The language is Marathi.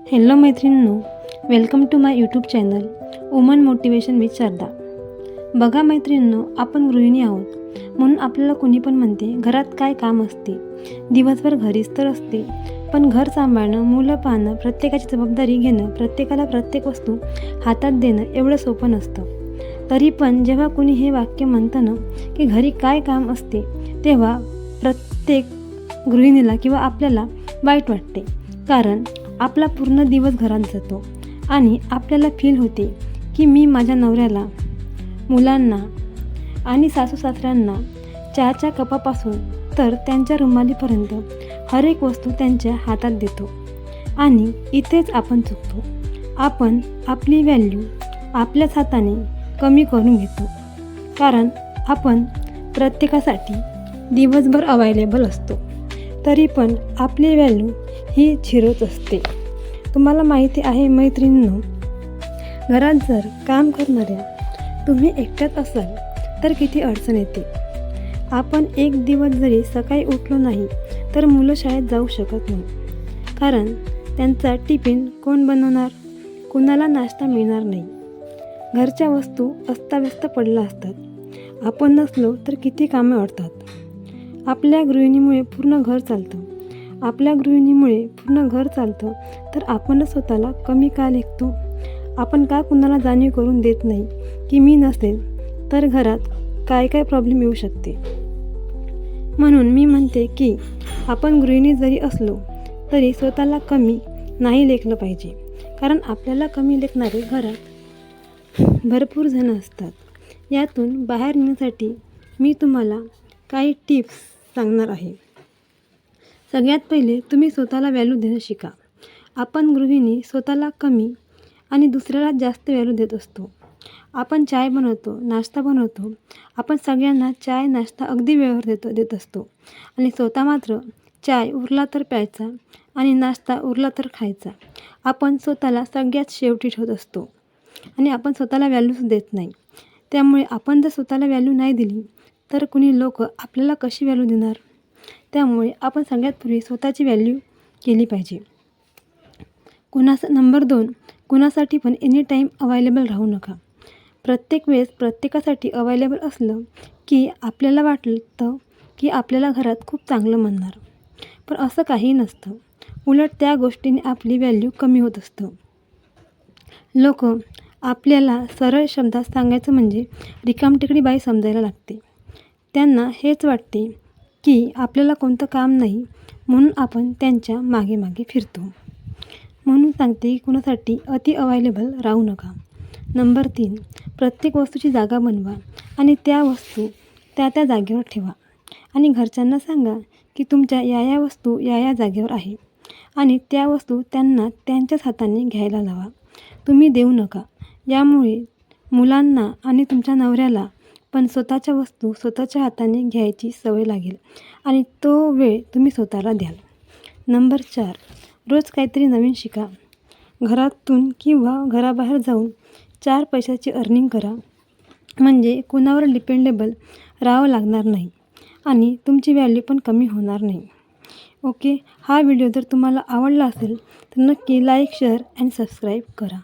हॅलो मैत्रिणींनो, welcome to my YouTube channel woman motivation with Shraddha. बघा मैत्रिणींनो, आपण गृहिणी आहोत म्हणून आपल्याला कोणी पण म्हणते घरात काय काम असते, दिवसभर घरीच तर असते. पण घर सांभाळणं, मुलं पाहणं, प्रत्येकाची जबाबदारी घेणं, प्रत्येकाला प्रत्येक वस्तू हातात देणं एवढं सोपं नसतं. तरी पण जेव्हा कोणी हे वाक्य म्हणतं ना की घरी काय काम असते, तेव्हा प्रत्येक गृहिणीला किंवा आपल्याला वाईट वाटते. कारण आपला पूर्ण दिवस घरात जातो आणि आपल्याला फील होते की मी माझ्या नवऱ्याला, मुलांना आणि सासू सासऱ्यांना चहाच्या कपापासून तर त्यांच्या रुमालीपर्यंत हर एक वस्तू त्यांच्या हातात देतो. आणि इथेच आपण चुकतो. आपण आपली व्हॅल्यू आपल्याच हाताने कमी करून घेतो. कारण आपण प्रत्येकासाठी दिवसभर अवेलेबल असतो, तरी पण आपली व्हॅल्यू ही झिरोच असते. तुम्हाला माहिती आहे मैत्रिणींनो, घरात जर काम करणाऱ्या तुम्ही एकट्याच असाल तर किती अडचण येते. आपण एक दिवस जरी सकाळी उठलो नाही तर मुलं शाळेत जाऊ शकत नाही. कारण त्यांचा टिफिन कोण बनवणार, कुणाला नाश्ता मिळणार नाही. घरच्या वस्तू अस्ताव्यस्त पडल्या असतात. आपण नसलो तर किती कामे अडतात. आपल्या गृहिणीमुळे पूर्ण घर चालतं. तर आपणच स्वतःला कमी का लेखतो? आपण का कुणाला जाणीव करून देत नाही की मी नसेल तर घरात काय काय प्रॉब्लेम येऊ शकते. म्हणून मी म्हणते की आपण गृहिणी जरी असलो तरी स्वतःला कमी नाही लेखलं पाहिजे. कारण आपल्याला कमी लेखणारे घरात भरपूर जण असतात. यातून बाहेर निघण्यासाठी मी तुम्हाला काही टिप्स सांगणार आहे. सगळ्यात पहिले तुम्ही स्वतःला व्हॅल्यू देणं शिका. आपण गृहिणी स्वतःला कमी आणि दुसऱ्याला जास्त व्हॅल्यू देत असतो. आपण चाय बनवतो, नाश्ता बनवतो. आपण सगळ्यांना चाय नाश्ता अगदी वेळेवर देत असतो आणि स्वतः मात्र चाय उरला तर प्यायचा आणि नाश्ता उरला तर खायचा. आपण स्वतःला सगळ्यात शेवटी ठेवत असतो आणि आपण स्वतःला व्हॅल्यूच देत नाही. त्यामुळे आपण जर स्वतःला व्हॅल्यू नाही दिली तर कुणी लोक आपल्याला कशी व्हॅल्यू देणार? त्यामुळे आपण सगळ्यात पूर्वी स्वतःची व्हॅल्यू केली पाहिजे. नंबर 2, कुणासाठी पण एनी टाईम अवेलेबल राहू नका. प्रत्येक वेळेस प्रत्येकासाठी अवेलेबल असलं की आपल्याला वाटतं की आपल्याला घरात खूप चांगलं म्हणणार. पण असं काही नसतं. उलट त्या गोष्टीने आपली व्हॅल्यू कमी होत असतं. लोक आपल्याला सरळ शब्दात सांगायचं म्हणजे रिकामटेकडी बाई समजायला लागते. त्यांना हेच वाटते की आपल्याला कोणतं काम नाही म्हणून आपण त्यांच्या मागे मागे फिरतो. म्हणून सांगते की कुणासाठी अति अवेलेबल राहू नका. नंबर 3, प्रत्येक वस्तूची जागा बनवा आणि त्या वस्तू त्या जागेवर ठेवा. आणि घरच्यांना सांगा की तुमच्या या वस्तू या जागेवर आहे आणि त्या वस्तू त्यांना त्यांच्याच हाताने घ्यायला लावा. तुम्ही देऊ नका. यामुळे मुलांना आणि तुमच्या नवऱ्याला पण स्वतःच्या वस्तू स्वतःच्या हाताने घ्यायची सवय लागेल आणि तो वेळ तुम्ही स्वतःला द्याल. नंबर 4, रोज काहीतरी नवीन शिका. घरातून किंवा घराबाहेर जाऊन 4 पैशाची अर्निंग करा. म्हणजे कुणावर डिपेंडेबल राहावं लागणार नाही आणि तुमची व्हॅल्यू पण कमी होणार नाही. ओके, हा व्हिडिओ जर तुम्हाला आवडला असेल तर नक्की लाईक, शेअर अँड सबस्क्राईब करा.